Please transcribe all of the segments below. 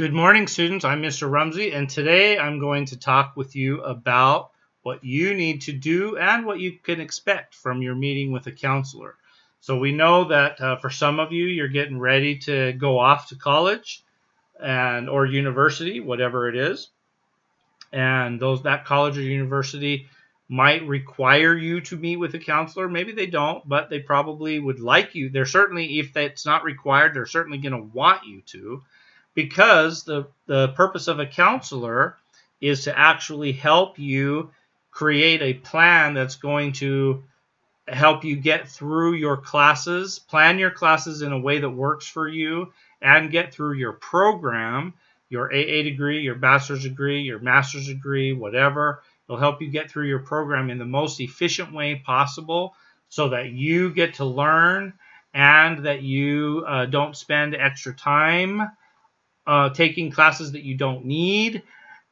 Good morning, students. I'm Mr. Rumsey, and today I'm going to talk with you about what you need to do and what you can expect from your meeting with a counselor. So we know that for some of you, you're getting ready to go off to college or university, whatever it is, and that college or university might require you to meet with a counselor. Maybe they don't, but they probably would like you. They're certainly, if that's not required, they're certainly going to want you to. Because the purpose of a counselor is to actually help you create a plan that's going to help you get through your classes, plan your classes in a way that works for you, and get through your program, your AA degree, your bachelor's degree, your master's degree, whatever. It'll help you get through your program in the most efficient way possible so that you get to learn and that you don't spend extra time taking classes that you don't need,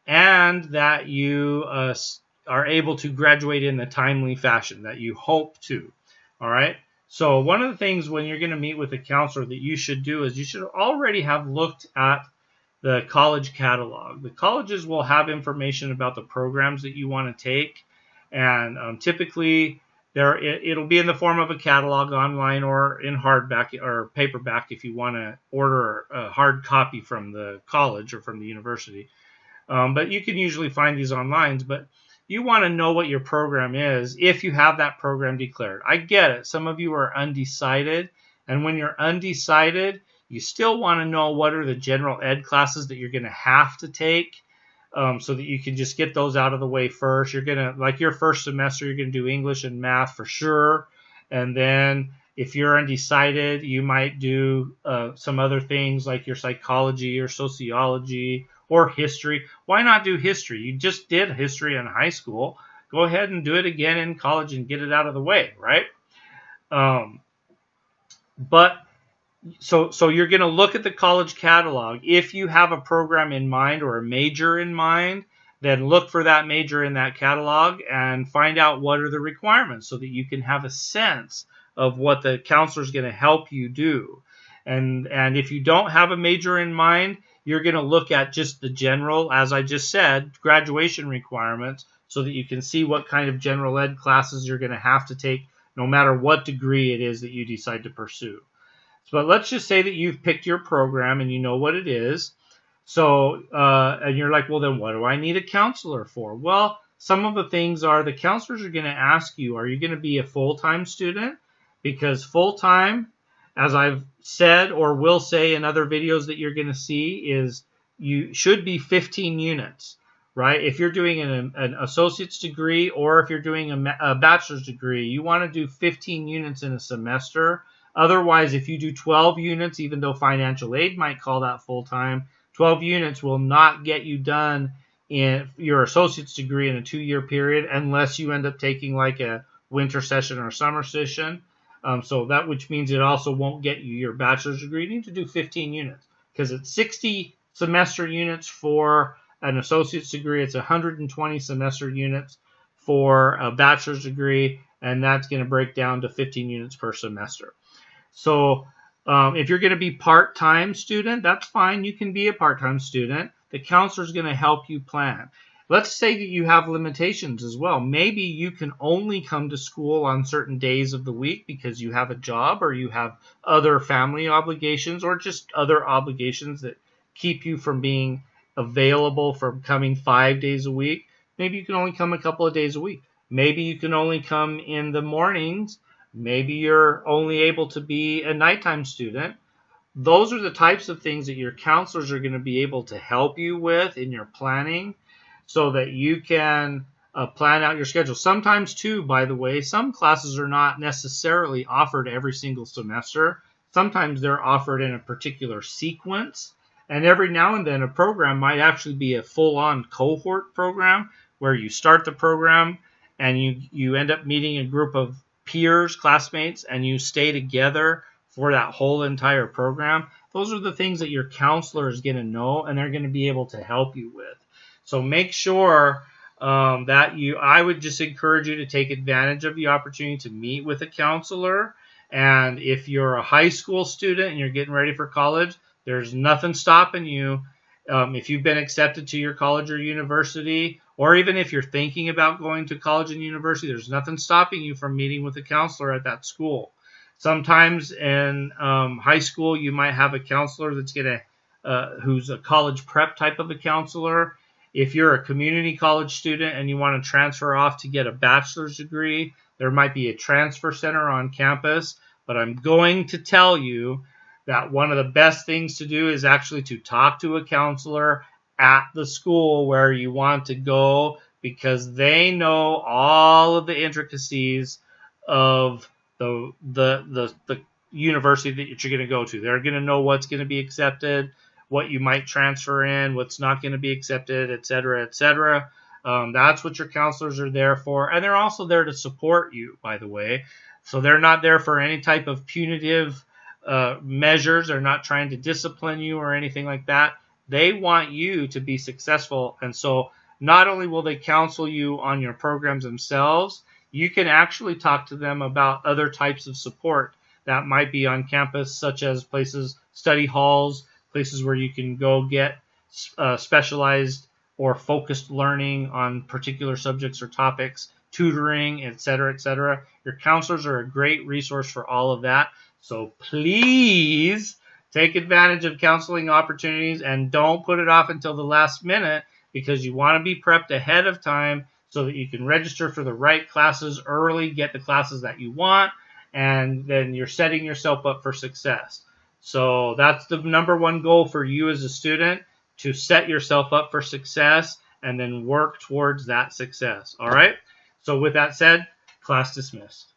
and that you are able to graduate in the timely fashion that you hope to. All right. So one of the things when you're going to meet with a counselor that you should do is you should already have looked at the college catalog. The colleges will have information about the programs that you want to take, and typically it'll be in the form of a catalog online or in hardback or paperback if you want to order a hard copy from the college or from the university. But you can usually find these online. But you want to know what your program is if you have that program declared. I get it. Some of you are undecided. And when you're undecided, you still want to know what are the general ed classes that you're going to have to take. So that you can just get those out of the way first. You're going to, like your first semester, you're going to do English and math for sure. And then if you're undecided, you might do some other things like your psychology or sociology or history. Why not do history? You just did history in high school. Go ahead and do it again in college and get it out of the way, right? So you're going to look at the college catalog. If you have a program in mind or a major in mind, then look for that major in that catalog and find out what are the requirements so that you can have a sense of what the counselor is going to help you do. And if you don't have a major in mind, you're going to look at just the general, as I just said, graduation requirements so that you can see what kind of general ed classes you're going to have to take no matter what degree it is that you decide to pursue. But let's just say that you've picked your program and you know what it is. So, and you're like, well, then what do I need a counselor for? Well, some of the things are the counselors are going to ask you, are you going to be a full-time student? Because full-time, as I've said or will say in other videos that you're going to see, is you should be 15 units, right? If you're doing an associate's degree or if you're doing a bachelor's degree, you want to do 15 units in a semester. Otherwise, if you do 12 units, even though financial aid might call that full-time, 12 units will not get you done in your associate's degree in a 2-year period unless you end up taking like a winter session or a summer session. So that which means it also won't get you your bachelor's degree. You need to do 15 units because it's 60 semester units for an associate's degree. It's 120 semester units for a bachelor's degree, and that's going to break down to 15 units per semester. So if you're going to be part-time student, that's fine. You can be a part-time student. The counselor is going to help you plan. Let's say that you have limitations as well. Maybe you can only come to school on certain days of the week because you have a job or you have other family obligations or just other obligations that keep you from being available for coming 5 days a week. Maybe you can only come a couple of days a week. Maybe you can only come in the mornings. Maybe you're only able to be a nighttime student. Those are the types of things that your counselors are going to be able to help you with in your planning so that you can plan out your schedule. Sometimes, too, by the way, some classes are not necessarily offered every single semester. Sometimes they're offered in a particular sequence. And every now and then a program might actually be a full-on cohort program where you start the program and you end up meeting a group of peers, classmates, and you stay together for that whole entire program. Those are the things that your counselor is going to know and they're going to be able to help you with. So make sure that I would just encourage you to take advantage of the opportunity to meet with a counselor. And if you're a high school student and you're getting ready for college, there's nothing stopping you If you've been accepted to your college or university, or even if you're thinking about going to college and university, there's nothing stopping you from meeting with a counselor at that school. Sometimes in high school, you might have a counselor that's who's a college prep type of a counselor. If you're a community college student and you want to transfer off to get a bachelor's degree, there might be a transfer center on campus. But I'm going to tell you that one of the best things to do is actually to talk to a counselor at the school where you want to go, because they know all of the intricacies of the university that you're going to go to. They're going to know what's going to be accepted, what you might transfer in, what's not going to be accepted, etc., etc. That's what your counselors are there for. And they're also there to support you, by the way. So they're not there for any type of punitive measures. They're not trying to discipline you or anything like that. They want you to be successful. And so not only will they counsel you on your programs themselves, you can actually talk to them about other types of support that might be on campus, such as study halls, places where you can go get specialized or focused learning on particular subjects or topics, tutoring, etc., etc. Your counselors are a great resource for all of that. So please take advantage of counseling opportunities and don't put it off until the last minute, because you want to be prepped ahead of time so that you can register for the right classes early, get the classes that you want, and then you're setting yourself up for success. So that's the number one goal for you as a student, to set yourself up for success and then work towards that success. All right? So with that said, class dismissed.